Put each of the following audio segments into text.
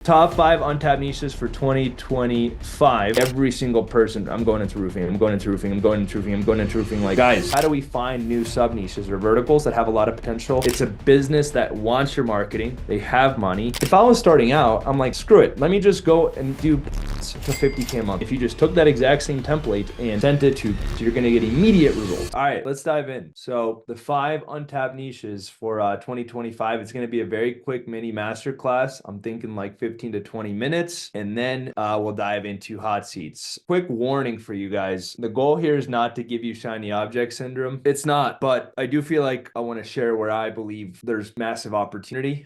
Top 5 untapped niches for 2025. Every single person, I'm going into roofing, I'm going into roofing, I'm going into roofing, I'm going into roofing. Like, guys, how do we find new sub niches or verticals that have a lot of potential? It's a business that wants your marketing. They have money. If I was starting out, I'm like, screw it. Let me just go and do to 50K a month. If you just took that exact same template and sent it to, you're going to get immediate results. All right, let's dive in. So the 5 untapped niches for 2025, it's going to be a very quick mini masterclass. I'm thinking like 15 to 20 minutes, and then we'll dive into hot seats. Quick warning for you guys. The goal here is not to give you shiny object syndrome. It's not, but I do feel like I want to share where I believe there's massive opportunity.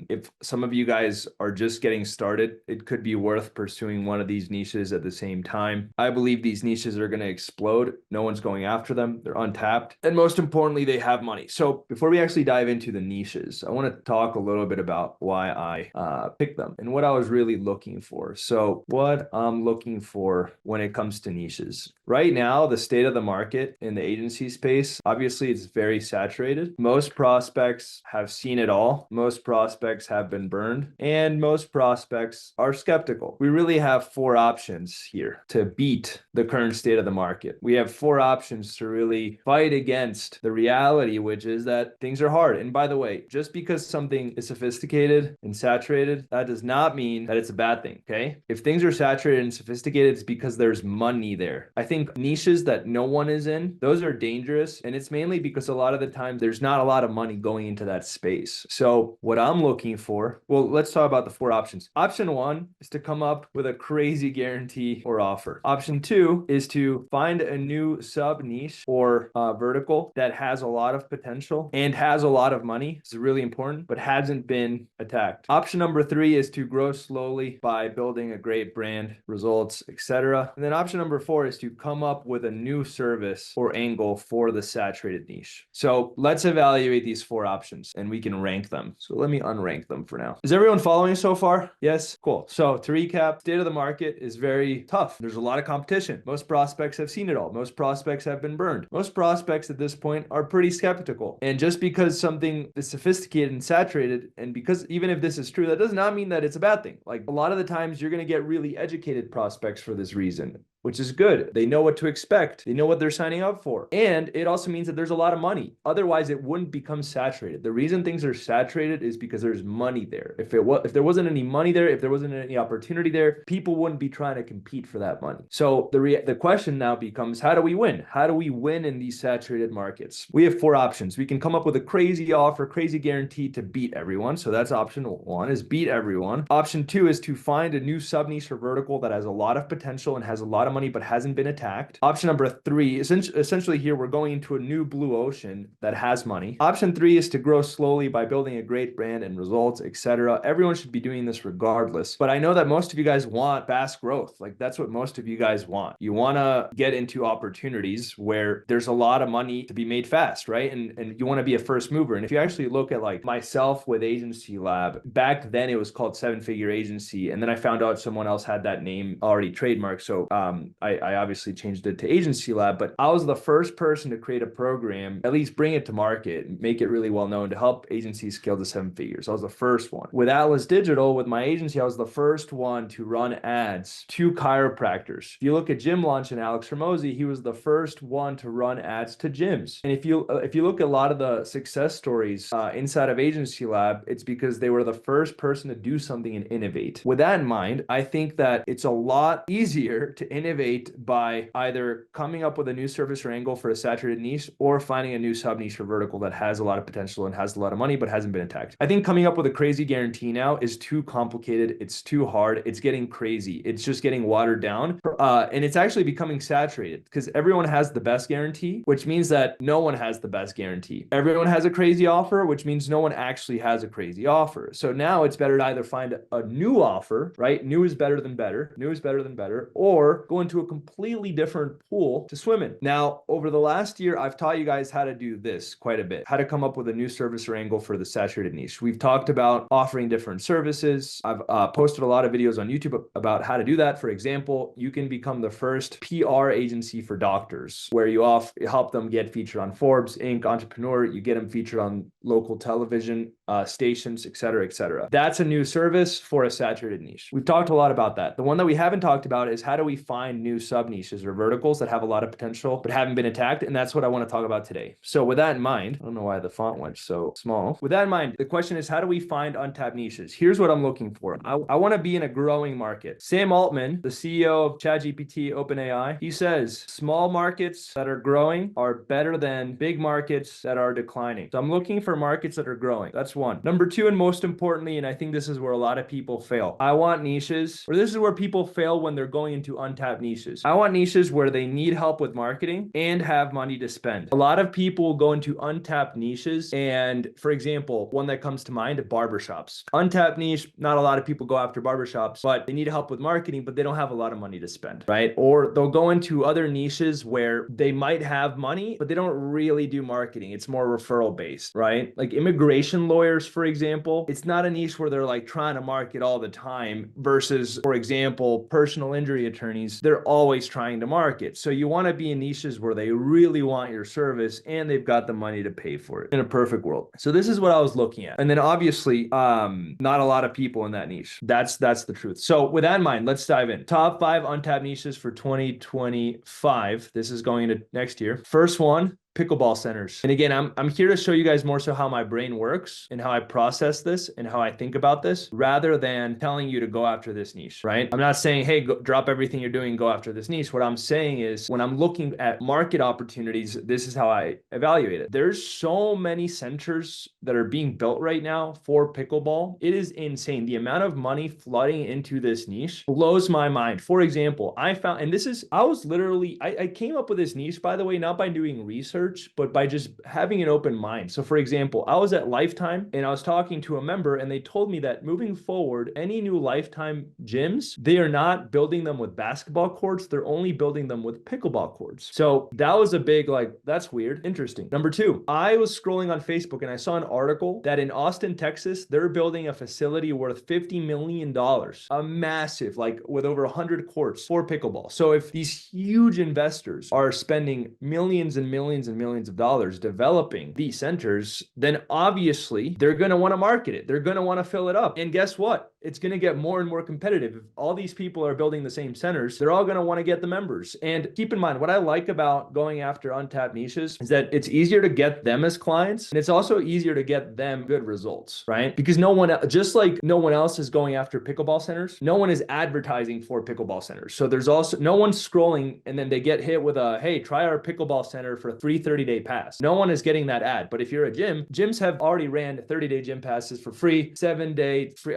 If some of you guys are just getting started, it could be worth pursuing one of these niches at the same time. I believe these niches are going to explode. No one's going after them. They're untapped. And most importantly, they have money. So before we actually dive into the niches, I want to talk a little bit about why I picked them and what I was really looking for. So what I'm looking for when it comes to niches. Right now, the state of the market in the agency space, obviously it's very saturated. Most prospects have seen it all. Most prospects have been burned, and most prospects are skeptical. We really have 4 options here to beat the current state of the market. We have 4 options to really fight against the reality, which is that things are hard. And by the way, just because something is sophisticated and saturated, that does not mean that it's a bad thing, okay? If things are saturated and sophisticated, it's because there's money there. I think niches that no one is in, those are dangerous. And it's mainly because a lot of the time there's not a lot of money going into that space. So what I'm looking for, well, let's talk about the 4 options. Option 1 is to come up with a crazy guarantee or offer. Option 2 is to find a new sub niche or vertical that has a lot of potential and has a lot of money. It's really important, but hasn't been attacked. Option number 3 is to grow slowly by building a great brand, results, etc. And then option number 4 is to come up with a new service or angle for the saturated niche. So let's evaluate these 4 options and we can rank them. So let me unrank them for now. Is everyone following so far? Yes? Cool. So to recap, state of the market is very tough. There's a lot of competition. Most prospects have seen it all. Most prospects have been burned. Most prospects at this point are pretty skeptical. And just because something is sophisticated and saturated, and because even if this is true, that does not mean that it's a bad thing. Like, a lot of the times you're going to get really educated prospects for this reason, which is good. They know what to expect. They know what they're signing up for. And it also means that there's a lot of money. Otherwise, it wouldn't become saturated. The reason things are saturated is because there's money there. If there wasn't any money there, if there wasn't any opportunity there, people wouldn't be trying to compete for that money. So the question now becomes, how do we win? How do we win in these saturated markets? We have 4 options. We can come up with a crazy offer, crazy guarantee to beat everyone. So that's option 1, is beat everyone. Option 2 is to find a new sub niche or vertical that has a lot of potential and has a lot of money but hasn't been attacked. Option number 3, essentially here we're going into a new blue ocean that has money. Option 3 is to grow slowly by building a great brand and results, etc. Everyone should be doing this regardless. But I know that most of you guys want fast growth. Like, that's what most of you guys want. You want to get into opportunities where there's a lot of money to be made fast, right? And you want to be a first mover. And if you actually look at like myself with Agency Lab, back then it was called 7-Figure Agency. And then I found out someone else had that name already trademarked. So I obviously changed it to Agency Lab, but I was the first person to create a program, at least bring it to market, make it really well known to help agencies scale to 7 figures. I was the first one. With Atlas Digital, with my agency, I was the first one to run ads to chiropractors. If you look at Gym Launch and Alex Ramosi, he was the first one to run ads to gyms. And if you look at a lot of the success stories inside of Agency Lab, it's because they were the first person to do something and innovate. With that in mind, I think that it's a lot easier to innovate by either coming up with a new service or angle for a saturated niche or finding a new sub niche or vertical that has a lot of potential and has a lot of money but hasn't been attacked. I think coming up with a crazy guarantee now is too complicated. It's too hard. It's getting crazy. It's just getting watered down. And it's actually becoming saturated because everyone has the best guarantee, which means that no one has the best guarantee. Everyone has a crazy offer, which means no one actually has a crazy offer. So now it's better to either find a new offer, right? New is better than better. New is better than better, or go into a completely different pool to swim in. Now, over the last year, I've taught you guys how to do this quite a bit, how to come up with a new service or angle for the saturated niche. We've talked about offering different services. I've posted a lot of videos on YouTube about how to do that. For example, you can become the first PR agency for doctors, where you help them get featured on Forbes, Inc., Entrepreneur. You get them featured on local television stations, et cetera, et cetera. That's a new service for a saturated niche. We've talked a lot about that. The one that we haven't talked about is how do we find new sub niches or verticals that have a lot of potential but haven't been attacked, and that's what I want to talk about today. So with that in mind, I don't know why the font went so small. With that in mind, the question is, how do we find untapped niches? Here's what I'm looking for. I want to be in a growing market. Sam Altman, the CEO of ChatGPT, OpenAI, he says small markets that are growing are better than big markets that are declining. So I'm looking for markets that are growing. That's one. Number two, and most importantly, and I think this is where a lot of people fail, I want niches, or this is where people fail when they're going into untapped niches. I want niches where they need help with marketing and have money to spend. A lot of people go into untapped niches, and for example, one that comes to mind, barbershops. Untapped niche, not a lot of people go after barbershops, but they need help with marketing, but they don't have a lot of money to spend, right? Or they'll go into other niches where they might have money, but they don't really do marketing. It's more referral based, right? Like immigration lawyers, for example, it's not a niche where they're like trying to market all the time versus, for example, personal injury attorneys, they're always trying to market. So you want to be in niches where they really want your service and they've got the money to pay for it in a perfect world. So this is what I was looking at. And then obviously, not a lot of people in that niche. That's the truth. So with that in mind, let's dive in. Top 5 untapped niches for 2025. This is going into next year. First one, pickleball centers. And again, I'm here to show you guys more so how my brain works and how I process this and how I think about this rather than telling you to go after this niche, right? I'm not saying, hey, go, drop everything you're doing, go after this niche. What I'm saying is when I'm looking at market opportunities, this is how I evaluate it. There's so many centers that are being built right now for pickleball. It is insane. The amount of money flooding into this niche blows my mind. For example, I found, and this is, I came up with this niche, by the way, not by doing research, but by just having an open mind. So for example, I was at Lifetime and I was talking to a member and they told me that moving forward, any new Lifetime gyms, they are not building them with basketball courts. They're only building them with pickleball courts. So that was a big, like, that's weird. Interesting. Number 2, I was scrolling on Facebook and I saw an article that in Austin, Texas, they're building a facility worth $50 million, a massive, like with over 100 courts for pickleball. So if these huge investors are spending millions and millions and millions of dollars developing these centers, then obviously they're going to want to market it. They're going to want to fill it up. And guess what? It's going to get more and more competitive. If all these people are building the same centers, they're all going to want to get the members. And keep in mind, what I like about going after untapped niches is that it's easier to get them as clients. And it's also easier to get them good results, right? Because no one, just like no one else is going after pickleball centers, no one is advertising for pickleball centers. So there's also no one scrolling and then they get hit with a, hey, try our pickleball center for a free 30-day pass. No one is getting that ad. But if you're a gym, gyms have already ran 30-day gym passes for free, 7-day free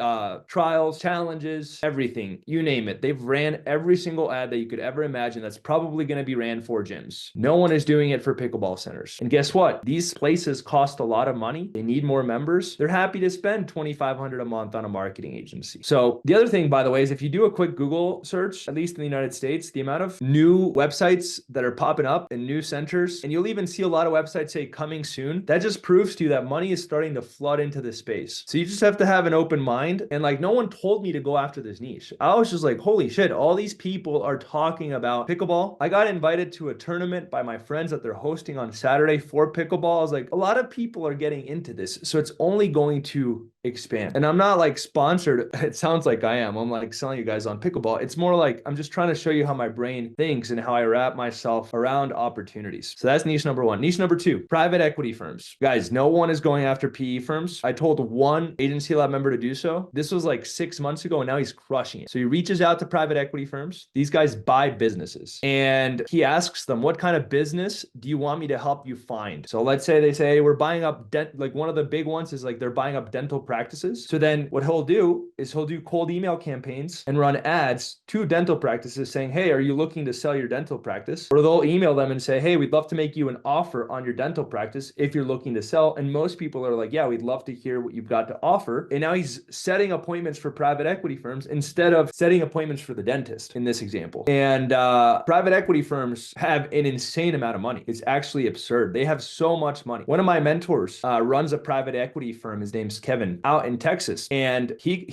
trials, challenges, everything, you name it. They've ran every single ad that you could ever imagine that's probably going to be ran for gyms. No one is doing it for pickleball centers. And guess what? These places cost a lot of money. They need more members. They're happy to spend $2,500 a month on a marketing agency. So the other thing, by the way, is if you do a quick Google search, at least in the United States, the amount of new websites that are popping up and new centers, and you'll even see a lot of websites say coming soon, that just proves to you that money is starting to flood into this space. So you just have to have an open mind. And like, no one told me to go after this niche. I was just like, holy shit, all these people are talking about pickleball. I got invited to a tournament by my friends that they're hosting on Saturday for pickleball. I was like, a lot of people are getting into this. So it's only going to expand. And I'm not like sponsored. It sounds like I am. I'm like selling you guys on pickleball. It's more like I'm just trying to show you how my brain thinks and how I wrap myself around opportunities. So that's niche number 1. Niche number 2, private equity firms. Guys, no one is going after PE firms. I told one agency lab member to do so. This was like 6 months ago and now he's crushing it. So he reaches out to private equity firms. These guys buy businesses and he asks them, what kind of business do you want me to help you find? So let's say they say, hey, we're buying up like one of the big ones is like they're buying up dental practices. So then what he'll do is he'll do cold email campaigns and run ads to dental practices saying, hey, are you looking to sell your dental practice? Or they'll email them and say, hey, we'd love to make you an offer on your dental practice if you're looking to sell. And most people are like, yeah, we'd love to hear what you've got to offer. And now he's setting appointments for private equity firms instead of setting appointments for the dentist in this example. And private equity firms have an insane amount of money. It's actually absurd. They have so much money. One of my mentors runs a private equity firm. His name's Kevin. gym out in Texas. And he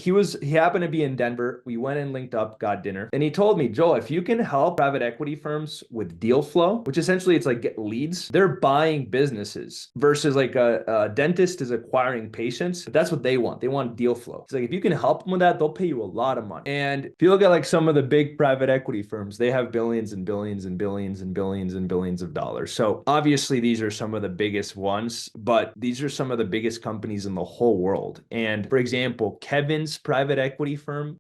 happened to be in Denver. We went and linked up, got dinner. And he told me, Joel, if you can help private equity firms with deal flow, which essentially it's like get leads, they're buying businesses versus like a dentist is acquiring patients. But that's what they want. They want deal flow. It's like, if you can help them with that, they'll pay you a lot of money. And if you look at like some of the big private equity firms, they have billions and billions and billions and billions and billions of dollars. So obviously these are some of the biggest ones, but these are some of the biggest companies in the whole world. And for example, Kevin's private equity firm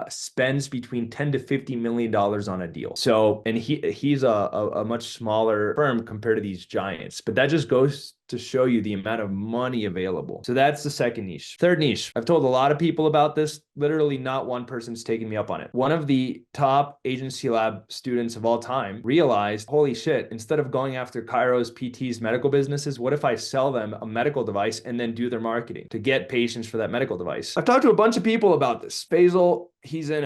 spends between 10 to 50 million dollars on a deal. So, and he's a much smaller firm compared to these giants, but that just goes to show you the amount of money available. So that's the second niche. Third niche, I've told a lot of people about this. Literally not one person's taking me up on it. One of the top agency lab students of all time realized, holy shit, instead of going after chiros, PTs, medical businesses, what if I sell them a medical device and then do their marketing to get patients for that medical device? I've talked to a bunch of people about this. Faisal, he's in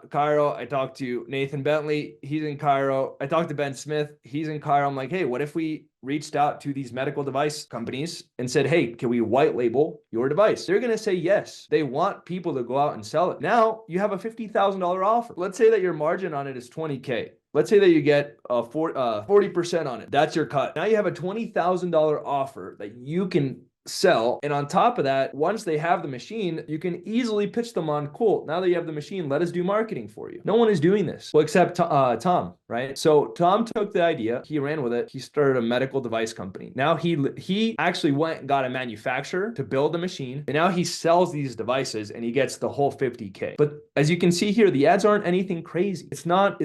Cairo. I talked to Nathan Bentley. He's in Cairo. I talked to Ben Smith. He's in Cairo. I'm like, hey, what if we reached out to these medical device companies and said, hey, can we white label your device? They're going to say yes. They want people to go out and sell it. Now you have a $50,000 offer. Let's say that your margin on it is 20K. Let's say that you get 40% on it. That's your cut. Now you have a $20,000 offer that you can sell. And on top of that, once they have the machine, you can easily pitch them on, cool, now that you have the machine, let us do marketing for you. No one is doing this. Well, except Tom, right? So Tom took the idea, he ran with it, he started a medical device company. Now he actually went and got a manufacturer to build the machine, and now he sells these devices and he gets the whole 50K. But as you can see here, the ads aren't anything crazy. It's not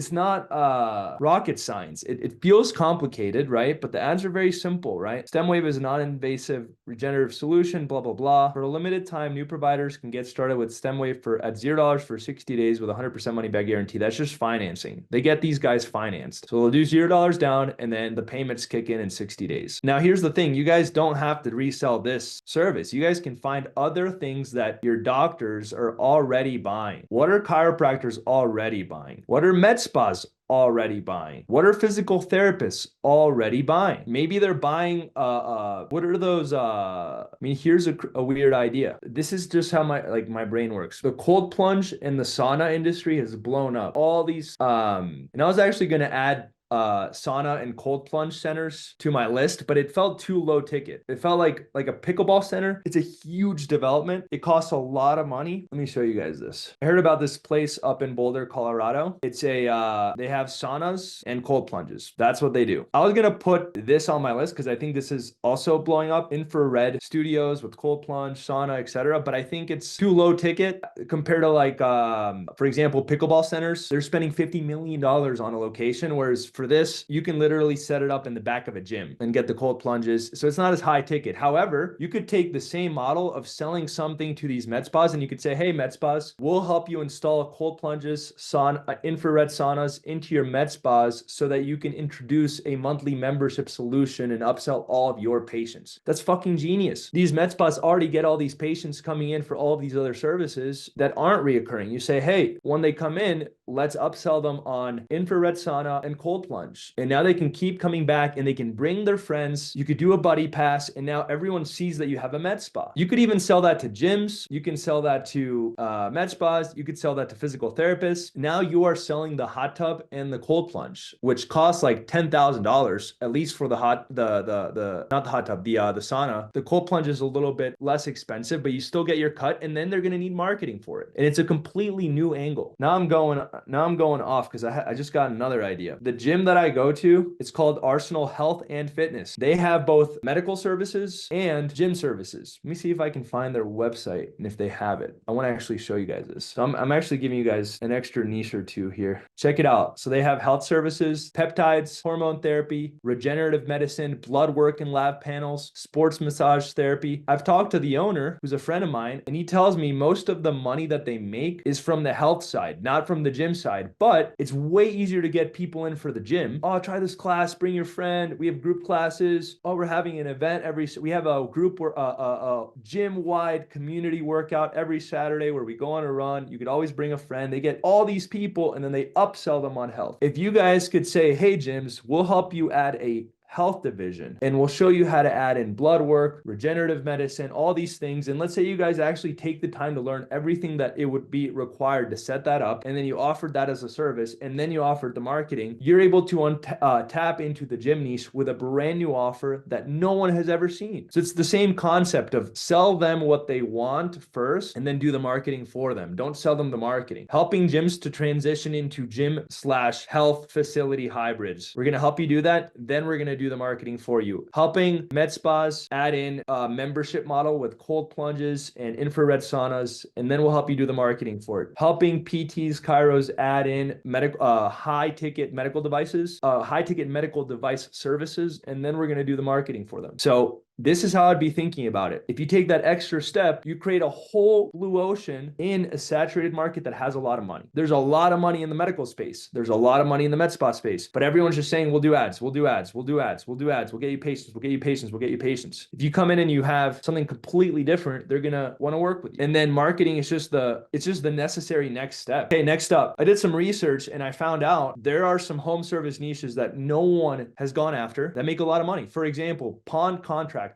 rocket science. It feels complicated, right? But the ads are very simple, right? StemWave is a non-invasive regenerative solution, blah, blah, blah. For a limited time, new providers can get started with StemWave at $0 for 60 days with 100% money back guarantee. That's just financing. They get these guys financed. So they'll do $0 down and then the payments kick in 60 days. Now, here's the thing. You guys don't have to resell this service. You guys can find other things that your doctors are already buying. What are chiropractors already buying? What are med spas already buying? What are physical therapists already buying? Maybe they're buying, what are those, here's a weird idea. This is just how my brain works. The cold plunge and the sauna industry has blown up. All these, and I was actually going to add sauna and cold plunge centers to my list, but it felt too low ticket. It felt like a pickleball center. It's a huge development. It costs a lot of money. Let me show you guys this. I heard about this place up in Boulder, Colorado. It's they have saunas and cold plunges. That's what they do. I was gonna put this on my list because I think this is also blowing up. Infrared studios with cold plunge, sauna, etc. But I think it's too low ticket compared to like, for example, pickleball centers. They're spending $50 million on a location, whereas for this, you can literally set it up in the back of a gym and get the cold plunges. So it's not as high ticket. However, you could take the same model of selling something to these med spas and you could say, hey, med spas, we'll help you install cold plunges, infrared saunas into your med spas so that you can introduce a monthly membership solution and upsell all of your patients. That's fucking genius. These med spas already get all these patients coming in for all of these other services that aren't reoccurring. You say, hey, when they come in, let's upsell them on infrared sauna and cold plunge. And now they can keep coming back and they can bring their friends. You could do a buddy pass and now everyone sees that you have a med spa. You could even sell that to gyms. You can sell that to med spas. You could sell that to physical therapists. Now you are selling the hot tub and the cold plunge, which costs like $10,000, at least for the not the hot tub, the sauna. The cold plunge is a little bit less expensive, but you still get your cut and then they're going to need marketing for it. And it's a completely new angle. Now I'm going off because I just got another idea. The gym that I go to, it's called Arsenal Health and Fitness. They have both medical services and gym services. Let me see if I can find their website and if they have it. I want to actually show you guys this. So I'm actually giving you guys an extra niche or two here. Check it out. So they have health services, peptides, hormone therapy, regenerative medicine, blood work and lab panels, sports massage therapy. I've talked to the owner, who's a friend of mine, and he tells me most of the money that they make is from the health side, not from the gym side, but it's way easier to get people in for the gym. Oh, try this class, bring your friend. We have group classes. Oh, we're having an event we have a group or a gym-wide community workout every Saturday where we go on a run. You could always bring a friend. They get all these people and then they upsell them on health. If you guys could say, hey, gyms, we'll help you add a health division, and we'll show you how to add in blood work, regenerative medicine, all these things. And let's say you guys actually take the time to learn everything that it would be required to set that up, and then you offered that as a service, and then you offered the marketing. You're able to tap into the gym niche with a brand new offer that no one has ever seen. So it's the same concept of sell them what they want first and then do the marketing for them. Don't sell them the marketing. Helping gyms to transition into gym/health facility hybrids. We're going to help you do that. Then we're going to do the marketing for you. Helping med spas add in a membership model with cold plunges and infrared saunas, and then we'll help you do the marketing for it. Helping PTs, chiros add in high ticket medical devices, high ticket medical device services, and then we're going to do the marketing for them. So this is how I'd be thinking about it. If you take that extra step, you create a whole blue ocean in a saturated market that has a lot of money. There's a lot of money in the medical space. There's a lot of money in the med spa space, but everyone's just saying, we'll do ads, we'll do ads, we'll do ads, we'll do ads, we'll get you patients, we'll get you patients, we'll get you patients. If you come in and you have something completely different, they're gonna want to work with you. And then marketing is just the necessary next step. Okay, next up, I did some research and I found out there are some home service niches that no one has gone after that make a lot of money. For example, pond contractors.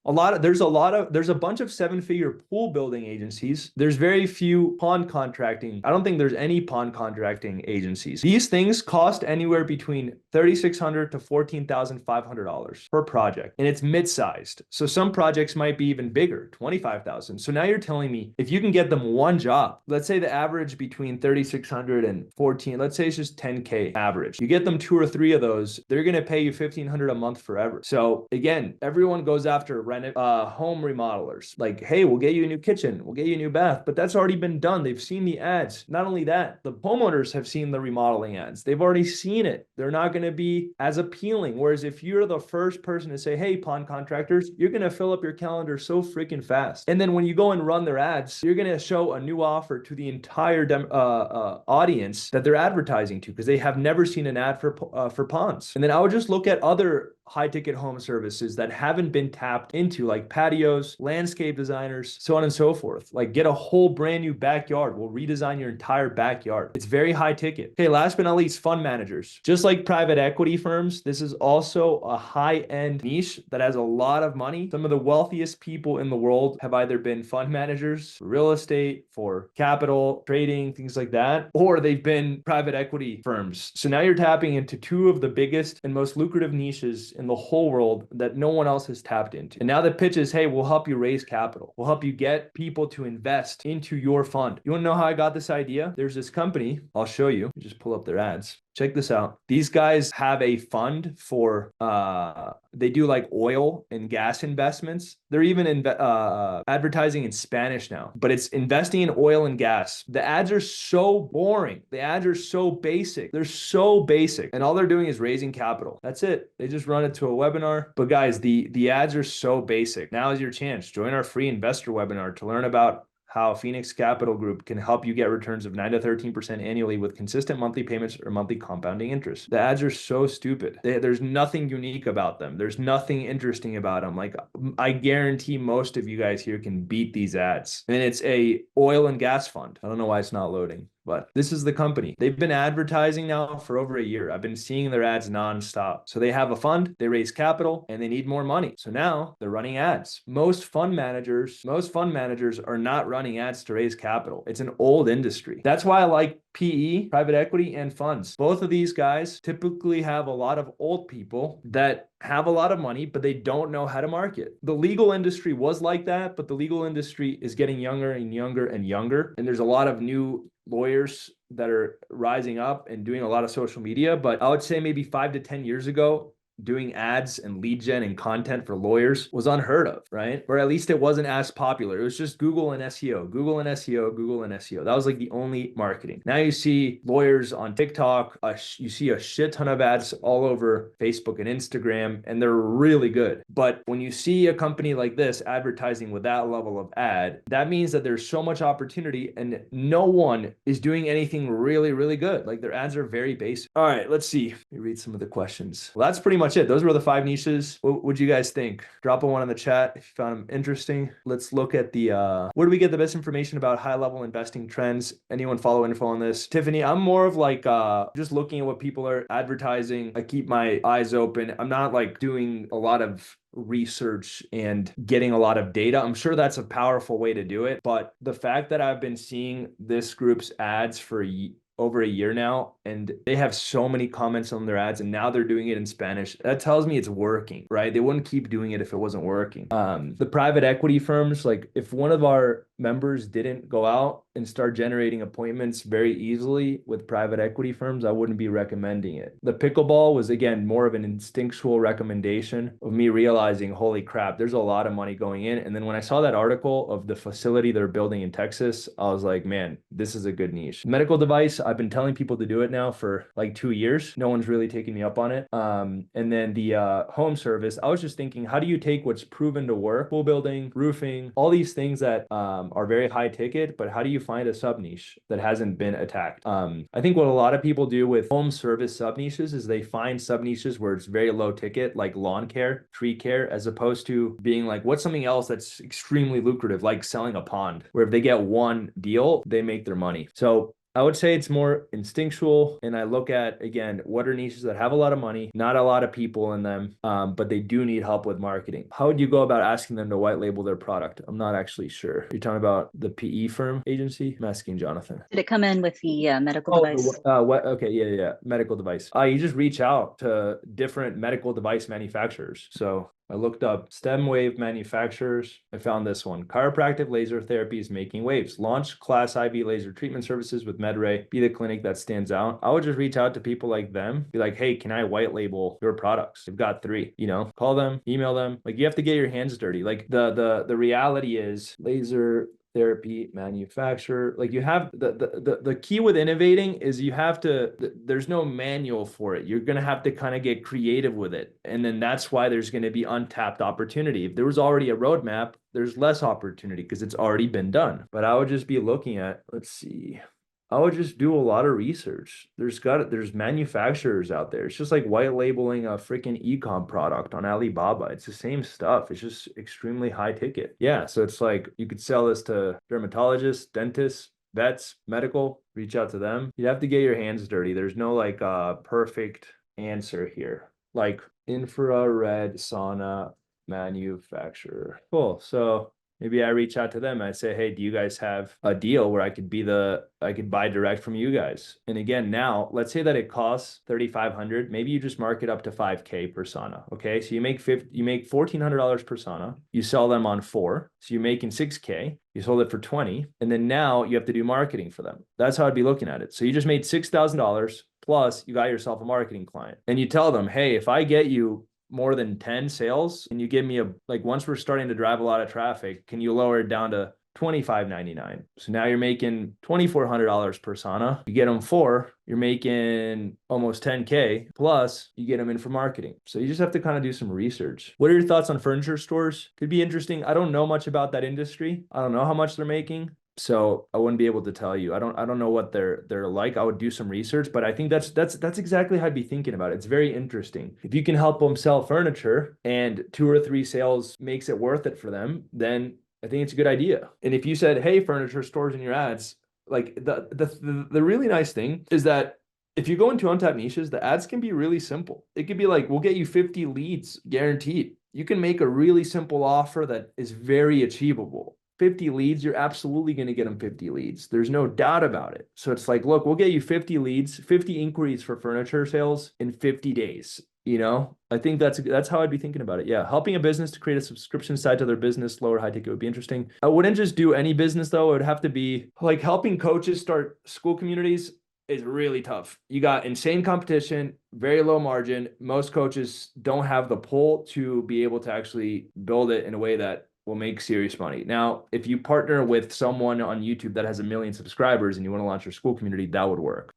There's a bunch of seven-figure pool building agencies. There's very few pond contracting. I don't think there's any pond contracting agencies. These things cost anywhere between $3,600 to $14,500 per project, and it's mid-sized. So some projects might be even bigger, $25,000. So now you're telling me if you can get them one job, let's say the average between $3,600 and $14,000, let's say it's just $10K average. You get them 2 or 3 of those, they're going to pay you $1,500 a month forever. So again, everyone goes after home remodelers. Like, hey, we'll get you a new kitchen, we'll get you a new bath, but that's already been done. They've seen the ads. Not only that, the homeowners have seen the remodeling ads. They've already seen it. They're not going to be as appealing. Whereas if you're the first person to say, hey, pond contractors, you're going to fill up your calendar so freaking fast. And then when you go and run their ads, you're going to show a new offer to the entire audience that they're advertising to, because they have never seen an ad for ponds. And then I would just look at other high-ticket home services that haven't been tapped into, like patios, landscape designers, so on and so forth. Like, get a whole brand new backyard. We'll redesign your entire backyard. It's very high ticket. Okay, last but not least, fund managers. Just like private equity firms, this is also a high-end niche that has a lot of money. Some of the wealthiest people in the world have either been fund managers for real estate, for capital, trading, things like that, or they've been private equity firms. So now you're tapping into 2 of the biggest and most lucrative niches in the whole world that no one else has tapped into. And now the pitch is, hey, we'll help you raise capital. We'll help you get people to invest into your fund. You want to know how I got this idea? There's this company, I'll show you. Just pull up their ads. Check this out. These guys have a fund for, they do like oil and gas investments. They're even advertising in Spanish now, but it's investing in oil and gas. The ads are so boring. The ads are so basic. They're so basic. And all they're doing is raising capital. That's it. They just run it to a webinar. But guys, the ads are so basic. Now is your chance. Join our free investor webinar to learn about how Phoenix Capital Group can help you get returns of 9 to 13% annually with consistent monthly payments or monthly compounding interest. The ads are so stupid. There's nothing unique about them. There's nothing interesting about them. Like, I guarantee most of you guys here can beat these ads. And it's a oil and gas fund. I don't know why it's not loading, but this is the company. They've been advertising now for over a year. I've been seeing their ads nonstop. So they have a fund, they raise capital, and they need more money. So now they're running ads. Most fund managers are not running ads to raise capital. It's an old industry. That's why I like PE, private equity, and funds. Both of these guys typically have a lot of old people that have a lot of money, but they don't know how to market. The legal industry was like that, but the legal industry is getting younger and younger and younger. And there's a lot of new lawyers that are rising up and doing a lot of social media. But I would say maybe 5 to 10 years ago, doing ads and lead gen and content for lawyers was unheard of, right? Or at least it wasn't as popular. It was just Google and SEO, Google and SEO, Google and SEO. That was like the only marketing. Now you see lawyers on TikTok, you see a shit ton of ads all over Facebook and Instagram, and they're really good. But when you see a company like this advertising with that level of ad, that means that there's so much opportunity and no one is doing anything really, really good. Like, their ads are very basic. All right, let's see. Let me read some of the questions. Well, that's pretty much much it. Those were the 5 niches. What would you guys think? Drop a one in the chat if you found them interesting. Let's look at the, where do we get the best information about high level investing trends? Anyone follow info on this? Tiffany, I'm more of like, just looking at what people are advertising. I keep my eyes open. I'm not like doing a lot of research and getting a lot of data. I'm sure that's a powerful way to do it. But the fact that I've been seeing this group's ads for over a year now, and they have so many comments on their ads, and now they're doing it in Spanish. That tells me it's working, right? They wouldn't keep doing it if it wasn't working. The private equity firms, like if one of our members didn't go out and start generating appointments very easily with private equity firms, I wouldn't be recommending it. The pickleball was, again, more of an instinctual recommendation of me realizing, holy crap, there's a lot of money going in. And then when I saw that article of the facility they're building in Texas, I was like, man, this is a good niche. Medical device, I've been telling people to do it now for like 2 years. No one's really taking me up on it. And then the home service, I was just thinking, how do you take what's proven to work, pool building, roofing, all these things that are very high ticket, but how do you find a sub niche that hasn't been attacked? I think what a lot of people do with home service sub niches is they find sub niches where it's very low ticket, like lawn care, tree care, as opposed to being like, what's something else that's extremely lucrative, like selling a pond, where if they get one deal, they make their money. So I would say it's more instinctual. And I look at, again, what are niches that have a lot of money, not a lot of people in them, but they do need help with marketing. How would you go about asking them to white label their product? I'm not actually sure. You're talking about the PE firm agency? I'm asking Jonathan. Did it come in with the medical device? What? Okay, yeah. Medical device. You just reach out to different medical device manufacturers. So I looked up stem wave manufacturers. I found this one. Chiropractic laser therapy is making waves. Launch class IV laser treatment services with MedRay. Be the clinic that stands out. I would just reach out to people like them. Be like, hey, can I white label your products? They've got 3. Call them, email them. Like you have to get your hands dirty. Like the reality is laser therapy manufacturer, like you have the key with innovating is you have to, there's no manual for it. You're going to have to kind of get creative with it. And then that's why there's going to be untapped opportunity. If there was already a roadmap, there's less opportunity because it's already been done. But I would just be looking at, let's see, I would just do a lot of research. There's manufacturers out there. It's just like white labeling a freaking e-com product on Alibaba. It's the same stuff. It's just extremely high ticket. Yeah. So it's like you could sell this to dermatologists, dentists, vets, medical, reach out to them. You have to get your hands dirty. There's no like perfect answer here. Like infrared sauna manufacturer. Cool. So maybe I reach out to them and I say, hey, do you guys have a deal where I could buy direct from you guys? And again, now let's say that it costs $3,500. Maybe you just mark it up to $5K per sauna. Okay. So you make $1,400 per sauna. You sell them on 4. So you're making $6K. You sold it for 20. And then now you have to do marketing for them. That's how I'd be looking at it. So you just made $6,000 plus you got yourself a marketing client. And you tell them, hey, if I get you more than 10 sales and you give me once we're starting to drive a lot of traffic, can you lower it down to $25.99? So now you're making $2,400 per sauna. You get them 4, you're making almost 10K plus you get them in for marketing. So you just have to kind of do some research. What are your thoughts on furniture stores? Could be interesting. I don't know much about that industry. I don't know how much they're making. So I wouldn't be able to tell you. I don't know what they're like. I would do some research, but I think that's exactly how I'd be thinking about it. It's very interesting. If you can help them sell furniture and 2 or 3 sales makes it worth it for them, then I think it's a good idea. And if you said, hey, furniture stores in your ads, like the really nice thing is that if you go into untapped niches, the ads can be really simple. It could be like, we'll get you 50 leads guaranteed. You can make a really simple offer that is very achievable. 50 leads, you're absolutely going to get them 50 leads. There's no doubt about it. So it's like, look, we'll get you 50 leads, 50 inquiries for furniture sales in 50 days. I think that's how I'd be thinking about it. Yeah. Helping a business to create a subscription side to their business, lower high ticket would be interesting. I wouldn't just do any business though. It would have to be like helping coaches start school communities is really tough. You got insane competition, very low margin. Most coaches don't have the pull to be able to actually build it in a way that will make serious money. Now, if you partner with someone on YouTube that has 1 million subscribers and you want to launch your school community, that would work.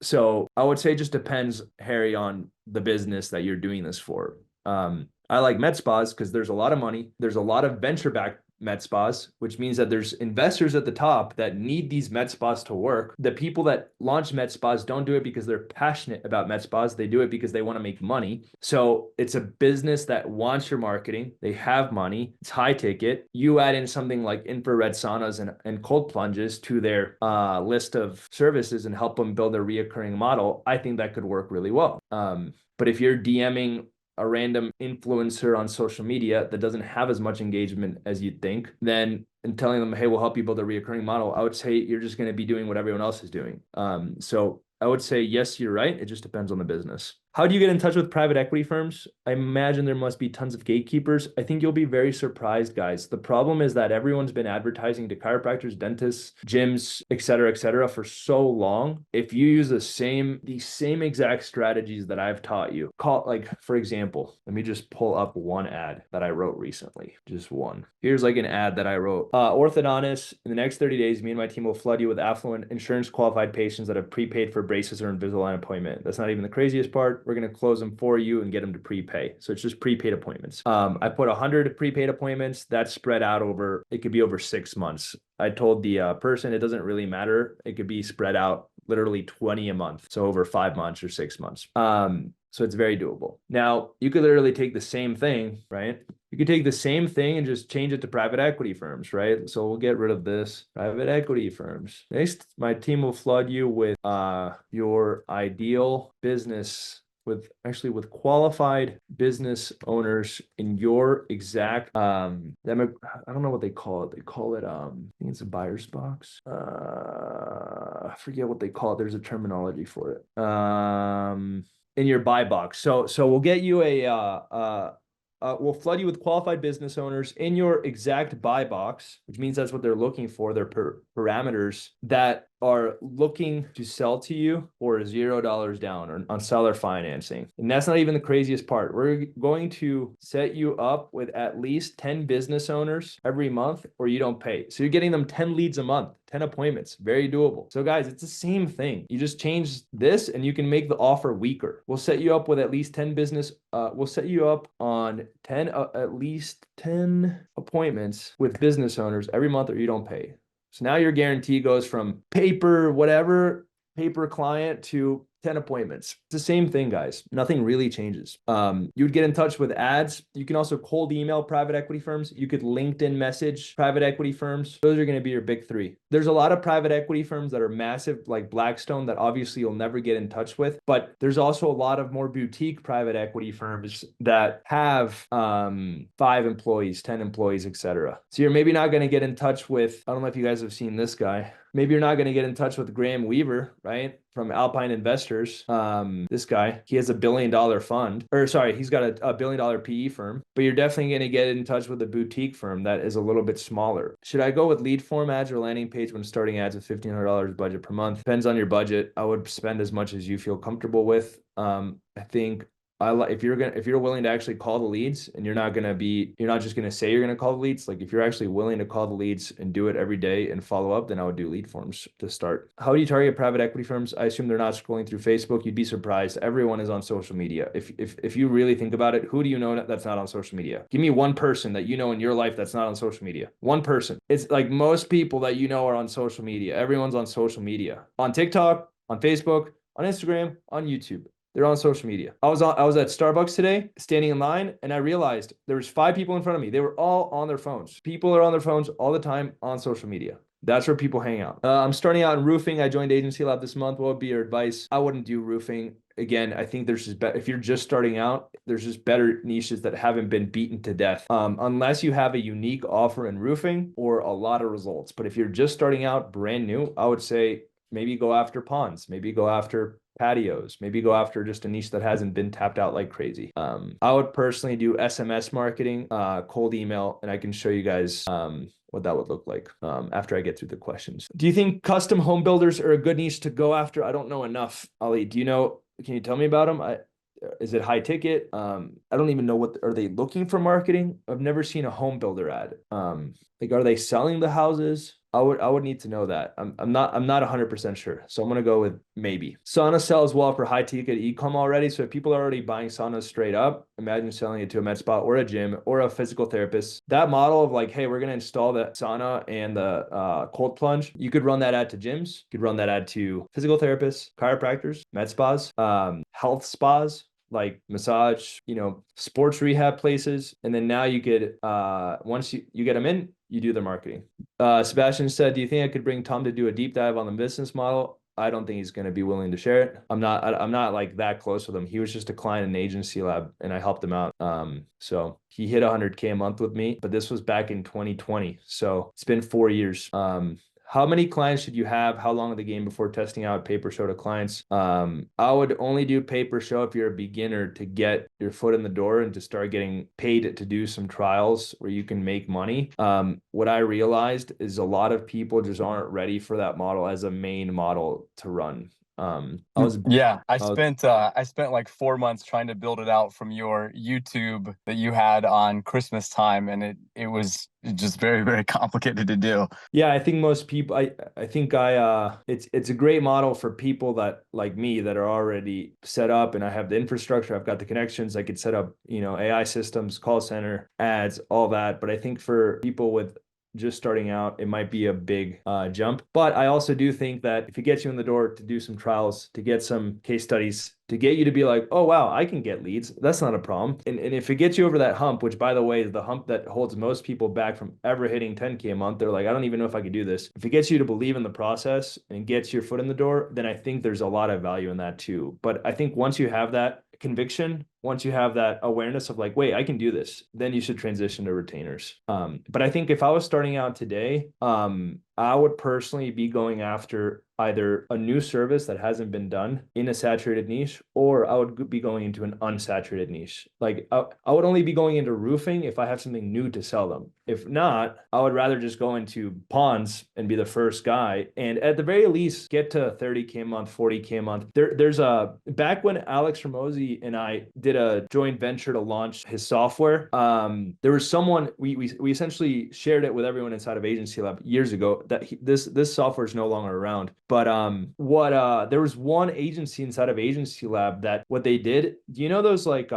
So I would say it just depends, Harry, on the business that you're doing this for. I like med spas because there's a lot of money. There's a lot of venture-backed med spas, which means that there's investors at the top that need these med spas to work. The people that launch med spas don't do it because they're passionate about med spas. They do it because they want to make money. So it's a business that wants your marketing. They have money. It's high ticket. You add in something like infrared saunas and cold plunges to their list of services and help them build a reoccurring model. I think that could work really well. But if you're DMing a random influencer on social media that doesn't have as much engagement as you'd think, then and telling them, hey, we'll help you build a reoccurring model, I would say you're just going to be doing what everyone else is doing. So I would say, yes, you're right. It just depends on the business. How do you get in touch with private equity firms? I imagine there must be tons of gatekeepers. I think you'll be very surprised, guys. The problem is that everyone's been advertising to chiropractors, dentists, gyms, et cetera, for so long. If you use the same exact strategies that I've taught you, for example, let me just pull up one ad that I wrote recently, just one. Here's like an ad that I wrote. Orthodontist, in the next 30 days, me and my team will flood you with affluent insurance qualified patients that have prepaid for braces or Invisalign appointment. That's not even the craziest part. We're going to close them for you and get them to prepay. So it's just prepaid appointments. I put 100 prepaid appointments. That's spread out it could be over 6 months. I told the person it doesn't really matter. It could be spread out literally 20 a month. So over 5 months or 6 months. So it's very doable. Now, you could literally take the same thing, right? You could take the same thing and just change it to private equity firms, right? So we'll get rid of this. Private equity firms. Next, my team will flood you with your ideal business with qualified business owners in your exact I don't know what they call it. They call it I think it's a buyer's box. I forget what they call it. There's a terminology for it. In your buy box. So we'll get you we'll flood you with qualified business owners in your exact buy box, which means that's what they're looking for. Their parameters that are looking to sell to you for $0 down or on seller financing. And that's not even the craziest part. We're going to set you up with at least 10 business owners every month or you don't pay. So you're getting them 10 leads a month, 10 appointments, very doable. So guys, it's the same thing. You just change this and you can make the offer weaker. We'll set you up with at least 10 we'll set you up on at least 10 appointments with business owners every month or you don't pay. So now your guarantee goes from paper client to 10 appointments. It's the same thing, guys. Nothing really changes. You'd get in touch with ads. You can also cold email private equity firms. You could LinkedIn message private equity firms. Those are going to be your big three. There's a lot of private equity firms that are massive, like Blackstone, that obviously you'll never get in touch with. But there's also a lot of more boutique private equity firms that have 5 employees, 10 employees, etc. So you're maybe not going to get in touch with, I don't know if you guys have seen this guy. Maybe you're not going to get in touch with Graham Weaver, right? From Alpine Investors. This guy, he has a $1 billion fund, he's got a $1 billion PE firm, but you're definitely going to get in touch with a boutique firm that is a little bit smaller. Should I go with lead form ads or landing page when starting ads with $1,500 budget per month? Depends on your budget. I would spend as much as you feel comfortable with. I think if you're willing to actually call the leads and you're not just going to say you're going to call the leads, like if you're actually willing to call the leads and do it every day and follow up, then I would do lead forms to start. How do you target private equity firms? I assume they're not scrolling through Facebook. You'd be surprised. Everyone is on social media. If you really think about it, who do you know that's not on social media? Give me one person that you know in your life that's not on social media. One person. It's like most people that you know are on social media. Everyone's on social media. On TikTok, on Facebook, on Instagram, on YouTube. They're on social media. I was at Starbucks today, standing in line, and I realized there was 5 people in front of me. They were all on their phones. People are on their phones all the time on social media. That's where people hang out. I'm starting out in roofing. I joined Agency Lab this month. What would be your advice? I wouldn't do roofing. Again, I think there's just if you're just starting out, there's just better niches that haven't been beaten to death. Unless you have a unique offer in roofing or a lot of results. But if you're just starting out brand new, I would say maybe go after ponds, maybe go after patios, maybe go after just a niche that hasn't been tapped out like crazy. I would personally do SMS marketing, cold email, and I can show you guys what that would look like after I get through the questions. Do you think custom home builders are a good niche to go after? I don't know enough. Ali, do you know? Can you tell me about them? Is it high ticket? I don't even know are they looking for marketing? I've never seen a home builder ad. Like, are they selling the houses? I would need to know that. I'm not 100% sure. So I'm gonna go with maybe. Sauna sells well for high ticket e-com already. So if people are already buying saunas straight up, imagine selling it to a med spa or a gym or a physical therapist. That model of like, hey, we're gonna install the sauna and the cold plunge. You could run that ad to gyms. You could run that ad to physical therapists, chiropractors, med spas, health spas, like massage, sports rehab places. And then now you could, once you get them in, you do the marketing. Sebastian said, do you think I could bring Tom to do a deep dive on the business model? I don't think he's going to be willing to share it. I'm not like that close with him. He was just a client in Agency Lab and I helped him out. So he hit 100K a month with me, but this was back in 2020. So it's been 4 years. How many clients should you have? How long of the game before testing out paper show to clients? I would only do paper show if you're a beginner to get your foot in the door and to start getting paid to do some trials where you can make money. What I realized is a lot of people just aren't ready for that model as a main model to run. I spent like 4 months trying to build it out from your YouTube that you had on Christmas time, and it was just very, very complicated to do. Yeah, I think most people, I think it's a great model for people that like me that are already set up and I have the infrastructure, I've got the connections, I could set up, AI systems, call center, ads, all that. But I think for people with just starting out, it might be a big jump. But I also do think that if it gets you in the door to do some trials, to get some case studies, to get you to be like, oh, wow, I can get leads. That's not a problem. And if it gets you over that hump, which by the way, is the hump that holds most people back from ever hitting 10K a month. They're like, I don't even know if I could do this. If it gets you to believe in the process and gets your foot in the door, then I think there's a lot of value in that too. But I think once you have that conviction, once you have that awareness of like, wait, I can do this, then you should transition to retainers. But I think if I was starting out today, I would personally be going after either a new service that hasn't been done in a saturated niche, or I would be going into an unsaturated niche. Like I would only be going into roofing if I have something new to sell them. If not, I would rather just go into ponds and be the first guy. And at the very least, get to 30K a month, 40K a month. There's back when Alex Ramosi and I did a joint venture to launch his software. There was someone, we essentially shared it with everyone inside of Agency Lab years ago that this software is no longer around. But there was one agency inside of Agency Lab that what they did, do you know those like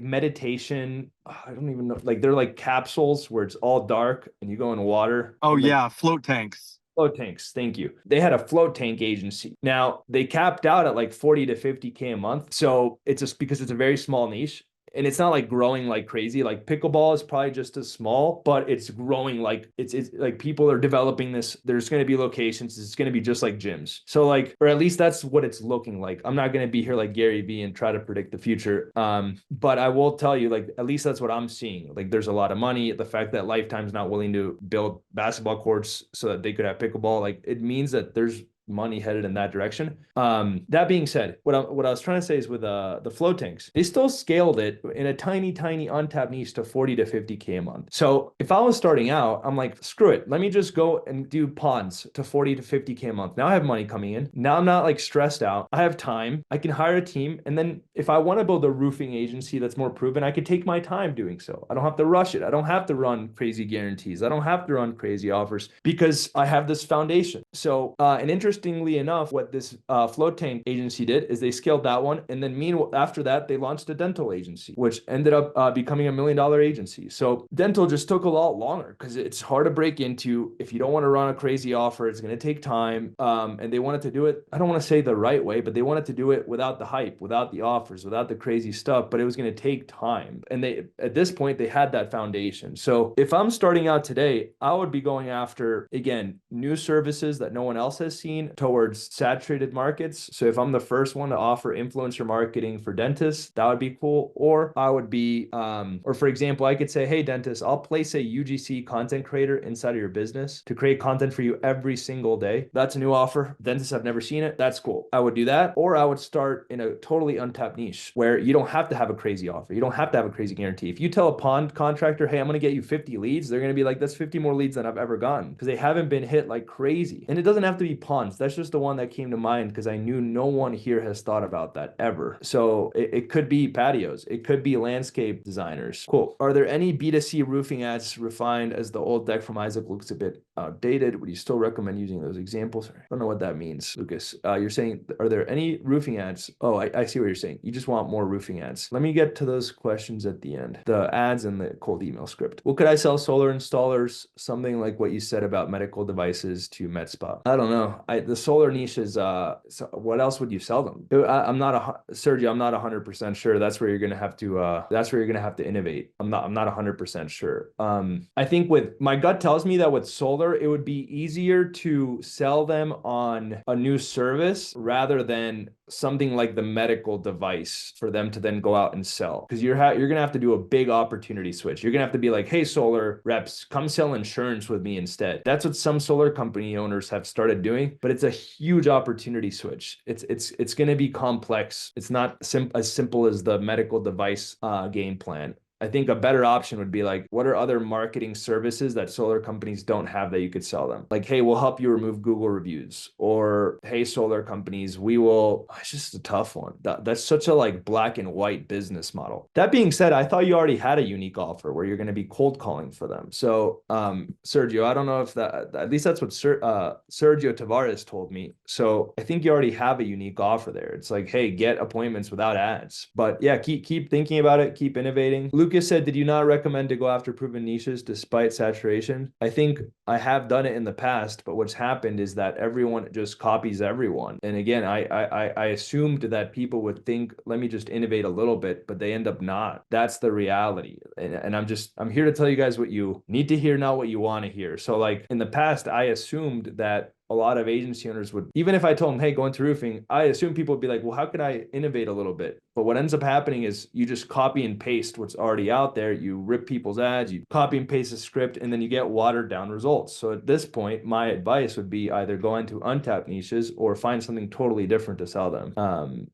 meditation, I don't even know, like they're like capsules where it's all dark and you go in water. Oh yeah, float tanks. Float tanks. Thank you. They had a float tank agency. Now they capped out at like 40 to 50K a month. So it's just because it's a very small niche. And it's not like growing like crazy. Like pickleball is probably just as small, but it's growing like it's like people are developing this. There's going to be locations. It's going to be just like gyms. So like, or at least that's what it's looking like. I'm not going to be here like Gary Vee and try to predict the future. But I will tell you, like, at least that's what I'm seeing. Like there's a lot of money. The fact that Lifetime's not willing to build basketball courts so that they could have pickleball, like it means that there's money headed in that direction. That being said, what I was trying to say is with the flow tanks, they still scaled it in a tiny untapped niche to 40 to 50K a month. So if I was starting out, I'm like, screw it. Let me just go and do ponds to 40 to 50K a month. Now I have money coming in. Now I'm not like stressed out. I have time. I can hire a team. And then if I want to build a roofing agency that's more proven, I could take my time doing so. I don't have to rush it. I don't have to run crazy guarantees. I don't have to run crazy offers because I have this foundation. So an interestingly enough, what this float tank agency did is they scaled that one. And then meanwhile, after that, they launched a dental agency, which ended up becoming $1 million agency. So dental just took a lot longer because it's hard to break into. If you don't want to run a crazy offer, it's going to take time. And they wanted to do it, I don't want to say the right way, but they wanted to do it without the hype, without the offers, without the crazy stuff, but it was going to take time. And at this point, they had that foundation. So if I'm starting out today, I would be going after, again, new services that no one else has seen towards saturated markets. So if I'm the first one to offer influencer marketing for dentists, that would be cool. Or I would be, or for example, I could say, hey, dentist, I'll place a UGC content creator inside of your business to create content for you every single day. That's a new offer. Dentists have never seen it. That's cool. I would do that. Or I would start in a totally untapped niche where you don't have to have a crazy offer. You don't have to have a crazy guarantee. If you tell a pond contractor, hey, I'm going to get you 50 leads, they're going to be like, that's 50 more leads than I've ever gotten because they haven't been hit like crazy. And it doesn't have to be ponds. That's just the one that came to mind because I knew no one here has thought about that ever. So it could be patios. It could be landscape designers. Cool. Are there any B2C roofing ads refined as the old deck from Isaac looks a bit outdated? Would you still recommend using those examples? I don't know what that means, Lucas. You're saying, are there any roofing ads? Oh, I see what you're saying. You just want more roofing ads. Let me get to those questions at the end. The ads and the cold email script. What could I sell solar installers? Something like what you said about medical devices to MedSpa. I don't know. The solar niche is, so what else would you sell them? I'm not Sergio, I'm not 100% sure. That's where you're going to have to innovate. I'm not 100% sure. I think with my gut tells me that with solar, it would be easier to sell them on a new service rather than something like the medical device for them to then go out and sell, because you're gonna have to do a big opportunity switch. You're gonna have to be like, hey, solar reps, come sell insurance with me instead. That's what some solar company owners have started doing, but it's a huge opportunity switch. It's gonna be complex. It's not as simple as the medical device game plan. I think a better option would be like, what are other marketing services that solar companies don't have that you could sell them? Like, hey, we'll help you remove Google reviews, or hey, solar companies, we will. It's just a tough one. That's such a like black and white business model. That being said, I thought you already had a unique offer where you're going to be cold calling for them. So, Sergio, I don't know if at least that's what Sergio Tavares told me. So I think you already have a unique offer there. It's like, hey, get appointments without ads. But yeah, keep thinking about it, keep innovating. Lucas said, did you not recommend to go after proven niches despite saturation? I think I have done it in the past, but what's happened is that everyone just copies everyone. And again, I assumed that people would think, let me just innovate a little bit, but they end up not. That's the reality. And I'm here to tell you guys what you need to hear, not what you want to hear. So like in the past, I assumed that a lot of agency owners would, even if I told them, hey, go into roofing, I assume people would be like, well, how can I innovate a little bit? But what ends up happening is you just copy and paste what's already out there. You rip people's ads, you copy and paste a script, and then you get watered down results. So at this point, my advice would be either go into untapped niches or find something totally different to sell them.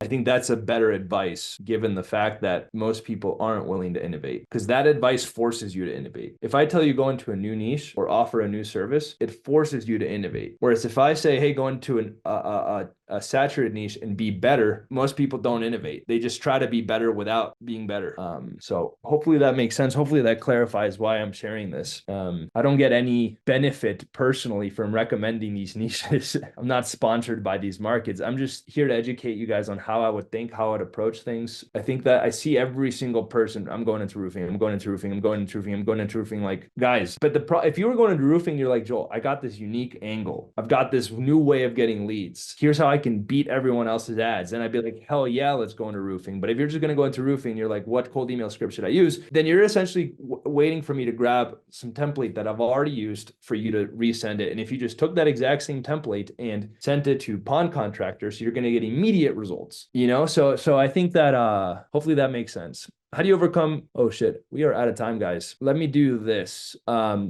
I think that's a better advice given the fact that most people aren't willing to innovate, because that advice forces you to innovate. If I tell you go into a new niche or offer a new service, it forces you to innovate. Whereas if I say, hey, go into a saturated niche and be better, most people don't innovate. They just try to be better without being better. So hopefully that makes sense. Hopefully that clarifies why I'm sharing this. I don't get any benefit personally from recommending these niches. I'm not sponsored by these markets. I'm just here to educate you guys on how I would think, how I'd approach things. I think that I see every single person, I'm going into roofing, I'm going into roofing, I'm going into roofing, I'm going into roofing, like, guys, but if you were going into roofing, you're like, Joel, I got this unique angle. I've got this new way of getting leads. Here's how I can beat everyone else's ads. And I'd be like, hell yeah, let's go into roofing. But if you're just going to go into roofing, you're like, what cold email script should I use? Then you're essentially waiting for me to grab some template that I've already used for you to resend it. And if you just took that exact same template and sent it to pond contractors, you're going to get immediate results, you know? So I think that hopefully that makes sense. How do you overcome? Oh shit, we are out of time, guys. Let me do this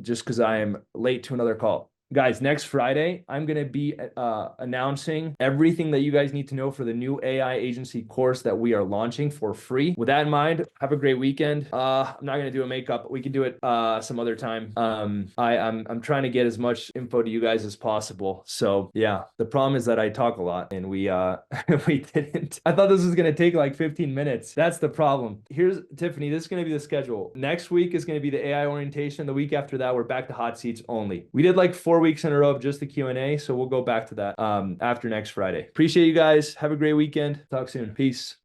just because I am late to another call. Guys, next Friday, I'm going to be announcing everything that you guys need to know for the new AI agency course that we are launching for free. With that in mind, have a great weekend. I'm not going to do a makeup. We can do it some other time. I'm trying to get as much info to you guys as possible. So yeah, the problem is that I talk a lot and we didn't. I thought this was going to take like 15 minutes. That's the problem. Here's Tiffany. This is going to be the schedule. Next week is going to be the AI orientation. The week after that, we're back to hot seats only. We did like 4 weeks in a row of just the Q&A. So we'll go back to that after next Friday. Appreciate you guys. Have a great weekend. Talk soon. Peace.